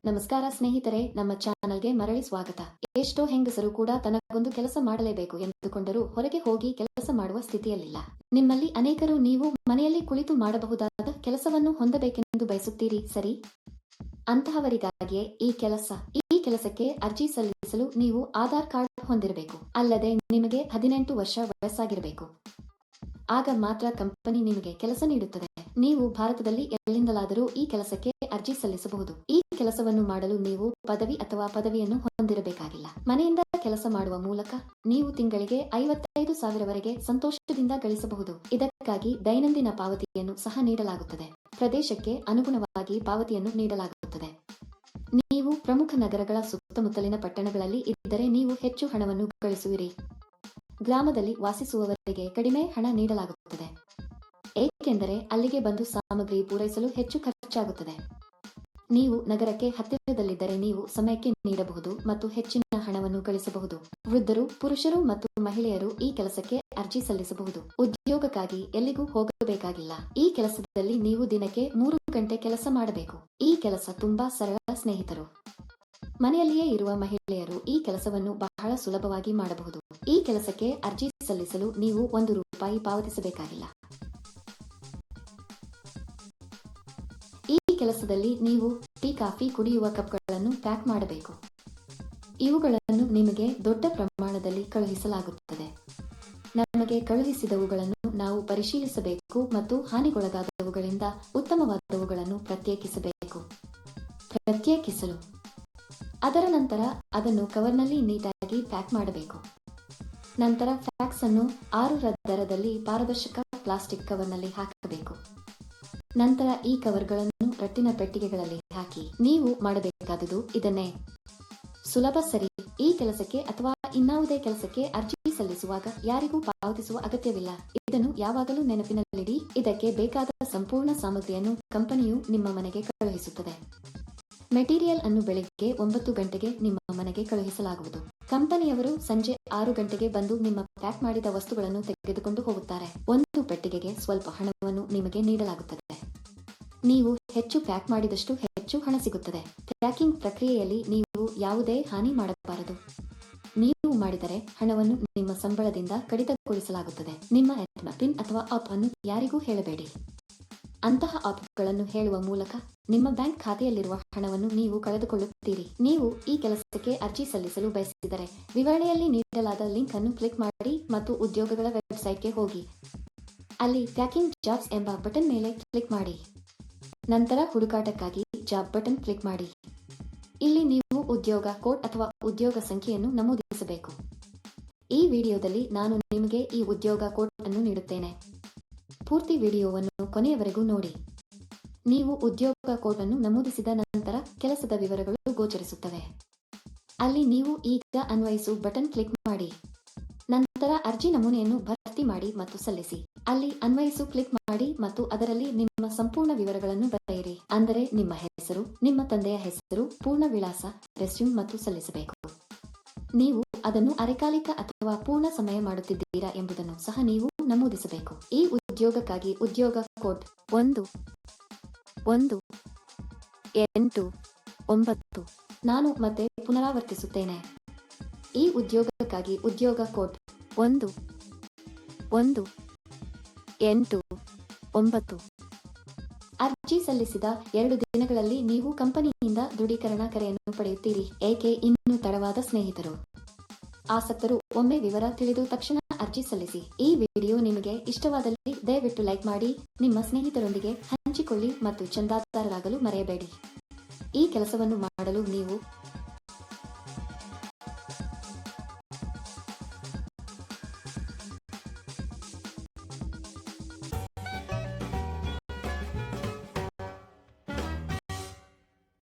ನಮಸ್ಕಾರ ಸ್ನೇಹಿತರೆ, ನಮ್ಮ ಚಾನಲ್ಗೆ ಮರಳಿ ಸ್ವಾಗತ. ಎಷ್ಟೋ ಹೆಂಗಸರು ಕೂಡ ತನಗೊಂದು ಕೆಲಸ ಮಾಡಲೇಬೇಕು ಎಂದುಕೊಂಡರೂ ಹೊರಗೆ ಹೋಗಿ ಕೆಲಸ ಮಾಡುವ ಸ್ಥಿತಿಯಲ್ಲಿಲ್ಲ. ನಿಮ್ಮಲ್ಲಿ ಅನೇಕರು ನೀವು ಮನೆಯಲ್ಲಿ ಕುಳಿತು ಮಾಡಬಹುದಾದ ಕೆಲಸವನ್ನು ಹೊಂದಬೇಕೆಂದು ಬಯಸುತ್ತೀರಿ, ಸರಿ? ಅಂತಹವರಿಗಾಗಿಯೇ ಈ ಕೆಲಸಕ್ಕೆ ಅರ್ಜಿ ಸಲ್ಲಿಸಲು ನೀವು ಆಧಾರ್ ಕಾರ್ಡ್ ಹೊಂದಿರಬೇಕು. ಅಲ್ಲದೆ ನಿಮಗೆ 18 ವರ್ಷ ವಯಸ್ಸಾಗಿರಬೇಕು. ಆಗ ಮಾತ್ರ ಕಂಪನಿ ನಿಮಗೆ ಕೆಲಸ ನೀಡುತ್ತದೆ. ನೀವು ಭಾರತದಲ್ಲಿ ಎಲ್ಲಿಂದಲಾದರೂ ಈ ಕೆಲಸಕ್ಕೆ ಅರ್ಜಿ ಸಲ್ಲಿಸಬಹುದು. ಈ ಕೆಲಸವನ್ನು ಮಾಡಲು ನೀವು ಪದವಿ ಅಥವಾ ಪದವಿಯನ್ನು ಹೊಂದಿರಬೇಕಾಗಿಲ್ಲ. ಮನೆಯಿಂದ ಕೆಲಸ ಮಾಡುವ ಮೂಲಕ ನೀವು ತಿಂಗಳಿಗೆ 55,000ವರೆಗೆ ಸಂತೋಷದಿಂದ ಗಳಿಸಬಹುದು. ಇದಕ್ಕಾಗಿ ದೈನಂದಿನ ಪಾವತಿಯನ್ನು ಸಹ ನೀಡಲಾಗುತ್ತದೆ. ಪ್ರದೇಶಕ್ಕೆ ಅನುಗುಣವಾಗಿ ಪಾವತಿಯನ್ನು ನೀಡಲಾಗುತ್ತದೆ. ನೀವು ಪ್ರಮುಖ ನಗರಗಳ ಸುತ್ತಮುತ್ತಲಿನ ಪಟ್ಟಣಗಳಲ್ಲಿ ಇದ್ದರೆ ನೀವು ಹೆಚ್ಚು ಹಣವನ್ನು ಗಳಿಸುವಿರಿ. ಗ್ರಾಮದಲ್ಲಿ ವಾಸಿಸುವವರಿಗೆ ಕಡಿಮೆ ಹಣ ನೀಡಲಾಗುತ್ತದೆ, ಏಕೆಂದರೆ ಅಲ್ಲಿಗೆ ಬಂದು ಸಾಮಗ್ರಿ ಪೂರೈಸಲು ಹೆಚ್ಚು ಖರ್ಚಾಗುತ್ತದೆ. ನೀವು ನಗರಕ್ಕೆ ಹತ್ತಿರದಲ್ಲಿದ್ದರೆ ನೀವು ಸಮಯಕ್ಕೆ ನೀಡಬಹುದು ಮತ್ತು ಹೆಚ್ಚಿನ ಹಣವನ್ನು ಗಳಿಸಬಹುದು. ವೃದ್ಧರು, ಪುರುಷರು ಮತ್ತು ಮಹಿಳೆಯರು ಈ ಕೆಲಸಕ್ಕೆ ಅರ್ಜಿ ಸಲ್ಲಿಸಬಹುದು. ಉದ್ಯೋಗಕ್ಕಾಗಿ ಎಲ್ಲಿಗೂ ಹೋಗಬೇಕಾಗಿಲ್ಲ. ಈ ಕೆಲಸದಲ್ಲಿ ನೀವು ದಿನಕ್ಕೆ 3 ಗಂಟೆ ಕೆಲಸ ಮಾಡಬೇಕು. ಈ ಕೆಲಸ ತುಂಬಾ ಸರಳ ಸ್ನೇಹಿತರು. ಮನೆಯಲ್ಲಿಯೇ ಇರುವ ಮಹಿಳೆಯರು ಈ ಕೆಲಸವನ್ನು ಬಹಳ ಸುಲಭವಾಗಿ ಮಾಡಬಹುದು. ಈ ಕೆಲಸಕ್ಕೆ ಅರ್ಜಿ ಸಲ್ಲಿಸಲು ನೀವು ₹1 ಪಾವತಿಸಬೇಕಾಗಿಲ್ಲ. ಈ ಕೆಲಸದಲ್ಲಿ ನೀವು ಟೀ, ಕಾಫಿ ಕುಡಿಯುವ ಕಪ್ಗಳನ್ನು ಪ್ಯಾಕ್ ಮಾಡಬೇಕು. ಇವುಗಳನ್ನು ನಿಮಗೆ ದೊಡ್ಡ ಪ್ರಮಾಣದಲ್ಲಿ ಕಳುಹಿಸಲಾಗುತ್ತದೆ. ನಮಗೆ ಕಳುಹಿಸಿದವುಗಳನ್ನು ನಾವು ಪರಿಶೀಲಿಸಬೇಕು ಮತ್ತು ಹಾನಿಗೊಳಗಾದವುಗಳಿಂದ ಉತ್ತಮವಾದವುಗಳನ್ನು ಪ್ರತ್ಯೇಕಿಸಲು ಅದರ ನಂತರ ಅದನ್ನು ಕವರ್ನಲ್ಲಿ ನೀಟಾಗಿ ಪ್ಯಾಕ್ ಮಾಡಬೇಕು. ನಂತರ ಫ್ಯಾಕ್ಸ್ ಅನ್ನು 6 ದರದಲ್ಲಿ ಪಾರದರ್ಶಕ ಪ್ಲಾಸ್ಟಿಕ್ ಕವರ್ನಲ್ಲಿ ಹಾಕಬೇಕು. ನಂತರ ಈ ಕವರ್ಗಳನ್ನು ರಟ್ಟಿನ ಪೆಟ್ಟಿಗೆಗಳಲ್ಲಿ ಹಾಕಿ. ನೀವು ಮಾಡಬೇಕಾದುದು ಇದನ್ನೇ. ಸುಲಭ, ಸರಿ? ಈ ಕೆಲಸಕ್ಕೆ ಅಥವಾ ಇನ್ನಾವುದೇ ಕೆಲಸಕ್ಕೆ ಅರ್ಜಿ ಸಲ್ಲಿಸುವಾಗ ಯಾರಿಗೂ ಪಾವತಿಸುವ ಅಗತ್ಯವಿಲ್ಲ. ಇದನ್ನು ಯಾವಾಗಲೂ ನೆನಪಿನಲ್ಲಿಡಿ. ಇದಕ್ಕೆ ಬೇಕಾದ ಸಂಪೂರ್ಣ ಸಾಮಗ್ರಿಯನ್ನು ಕಂಪನಿಯು ನಿಮ್ಮ ಮನೆಗೆ ಕಳುಹಿಸುತ್ತದೆ. ಮೆಟೀರಿಯಲ್ ಅನ್ನು ಬೆಳಿಗ್ಗೆ 9 ಗಂಟೆಗೆ ನಿಮ್ಮ ಮನೆಗೆ ಕಳುಹಿಸಲಾಗುವುದು. ಕಂಪನಿಯವರು ಸಂಜೆ 6 ಗಂಟೆಗೆ ಬಂದು ನಿಮ್ಮ ಪ್ಯಾಕ್ ಮಾಡಿದ ವಸ್ತುಗಳನ್ನು ತೆಗೆದುಕೊಂಡು ಹೋಗುತ್ತಾರೆ. ಒಂದು ಪೆಟ್ಟಿಗೆಗೆ ಸ್ವಲ್ಪ ಹಣವನ್ನು ನಿಮಗೆ ನೀಡಲಾಗುತ್ತದೆ. ನೀವು ಹೆಚ್ಚು ಪ್ಯಾಕ್ ಮಾಡಿದಷ್ಟು ಹೆಚ್ಚು ಹಣ ಸಿಗುತ್ತದೆ. ಪ್ಯಾಕಿಂಗ್ ಪ್ರಕ್ರಿಯೆಯಲ್ಲಿ ನೀವು ಯಾವುದೇ ಹಾನಿ ಮಾಡಬಾರದು. ನೀವು ಮಾಡಿದರೆ ಹಣವನ್ನು ನಿಮ್ಮ ಸಂಬಳದಿಂದ ಕಡಿತಗೊಳಿಸಲಾಗುತ್ತದೆ. ನಿಮ್ಮ ಪಿನ್ ಅಥವಾ ಆಪ್ ಅನ್ನು ಯಾರಿಗೂ ಹೇಳಬೇಡಿ. ಅಂತಹ ಆಪ್ಗಳನ್ನು ಹೇಳುವ ಮೂಲಕ ನಿಮ್ಮ ಬ್ಯಾಂಕ್ ಖಾತೆಯಲ್ಲಿರುವ ಹಣವನ್ನು ನೀವು ಕಳೆದುಕೊಳ್ಳುತ್ತೀರಿ. ನೀವು ಈ ಕೆಲಸಕ್ಕೆ ಅರ್ಜಿ ಸಲ್ಲಿಸಲು ಬಯಸಿದರೆ ವಿವರಣೆಯಲ್ಲಿ ನೀಡಲಾದ ಲಿಂಕ್ ಅನ್ನು ಕ್ಲಿಕ್ ಮಾಡಿ ಮತ್ತು ಉದ್ಯೋಗಗಳ ವೆಬ್ಸೈಟ್ಗೆ ಹೋಗಿ. ಅಲ್ಲಿ ಪ್ಯಾಕಿಂಗ್ ಜಾಬ್ಸ್ ಎಂಬ ಬಟನ್ ಮೇಲೆ ಕ್ಲಿಕ್ ಮಾಡಿ. ನಂತರ ಹುಡುಕಾಟಕ್ಕಾಗಿ ಜಾಬ್ ಬಟನ್ ಕ್ಲಿಕ್ ಮಾಡಿ. ಇಲ್ಲಿ ನೀವು ಉದ್ಯೋಗ ಕೋಡ್ ಅಥವಾ ಉದ್ಯೋಗ ಸಂಖ್ಯೆಯನ್ನು ನಮೂದಿಸಬೇಕು. ಈ ವಿಡಿಯೋದಲ್ಲಿ ನಾನು ನಿಮಗೆ ಈ ಉದ್ಯೋಗ ಕೋಡ್ ಅನ್ನು ನೀಡುತ್ತೇನೆ. ಪೂರ್ತಿ ವಿಡಿಯೋವನ್ನು ಕೊನೆಯವರೆಗೂ ನೋಡಿ. ನೀವು ಉದ್ಯೋಗ ಕೋಡ್ ಅನ್ನು ನಮೂದಿಸಿದ ನಂತರ ಕೆಲಸದ ವಿವರಗಳು ಗೋಚರಿಸುತ್ತವೆ. ಅಲ್ಲಿ ನೀವು ಈಗ ಅನ್ವಯಿಸು ಬಟನ್ ಕ್ಲಿಕ್ ಮಾಡಿ. ನಂತರ ಅರ್ಜಿ ನಮೂನೆಯನ್ನು ಭರ್ತಿ ಮಾಡಿ ಮತ್ತು ಸಲ್ಲಿಸಿ. ಅಲ್ಲಿ ಅನ್ವಯಿಸು ಕ್ಲಿಕ್ ಮಾಡಿ ಮತ್ತು ಅದರಲ್ಲಿ ನಿಮ್ಮ ಸಂಪೂರ್ಣ ವಿವರಗಳನ್ನು ಬರೆಯಿರಿ. ಅಂದರೆ ನಿಮ್ಮ ಹೆಸರು, ನಿಮ್ಮ ತಂದೆಯ ಹೆಸರು, ಪೂರ್ಣ ವಿಳಾಸ, ರೆಸ್ಯೂಮ್ ಮತ್ತು ಸಲ್ಲಿಸಬೇಕು. ನೀವು ಅದನ್ನು ಅರೆಕಾಲಿಕ ಅಥವಾ ಪೂರ್ಣ ಸಮಯ ಮಾಡುತ್ತಿದ್ದೀರಾ ಎಂಬುದನ್ನು ಸಹ ನೀವು ನಮೂದಿಸಬೇಕು. ಈ ಉದ್ಯೋಗಕ್ಕಾಗಿ ಉದ್ಯೋಗ ಕೋಡ್ 1189. ನಾನು ಮತ್ತೆ ಪುನರಾವರ್ತಿಸುತ್ತೇನೆ. ಈ ಉದ್ಯೋಗಕ್ಕಾಗಿ ಉದ್ಯೋಗ ಕೋಡ್ 1189. ಅರ್ಜಿ ಸಲ್ಲಿಸಿದ 2 ದಿನಗಳಲ್ಲಿ ನೀವು ಕಂಪನಿಯಿಂದ ದೃಢೀಕರಣ ಕರೆಯನ್ನು ಪಡೆಯುತ್ತೀರಿ. ಏಕೆ ಇನ್ನೂ ತಡವಾದ ಸ್ನೇಹಿತರು? ಆಸಕ್ತರು ಒಮ್ಮೆ ವಿವರ ತಿಳಿದು ತಕ್ಷಣ ಅರ್ಜಿ ಸಲ್ಲಿಸಿ. ಈ ವಿಡಿಯೋ ನಿಮಗೆ ಇಷ್ಟವಾದಲ್ಲಿ ದಯವಿಟ್ಟು ಲೈಕ್ ಮಾಡಿ, ನಿಮ್ಮ ಸ್ನೇಹಿತರೊಂದಿಗೆ ಹಂಚಿಕೊಳ್ಳಿ ಮತ್ತು ಚಂದಾದಾರರಾಗಲು ಮರೆಯಬೇಡಿ. ಈ ಕೆಲಸವನ್ನು ಮಾಡಲು ನೀವು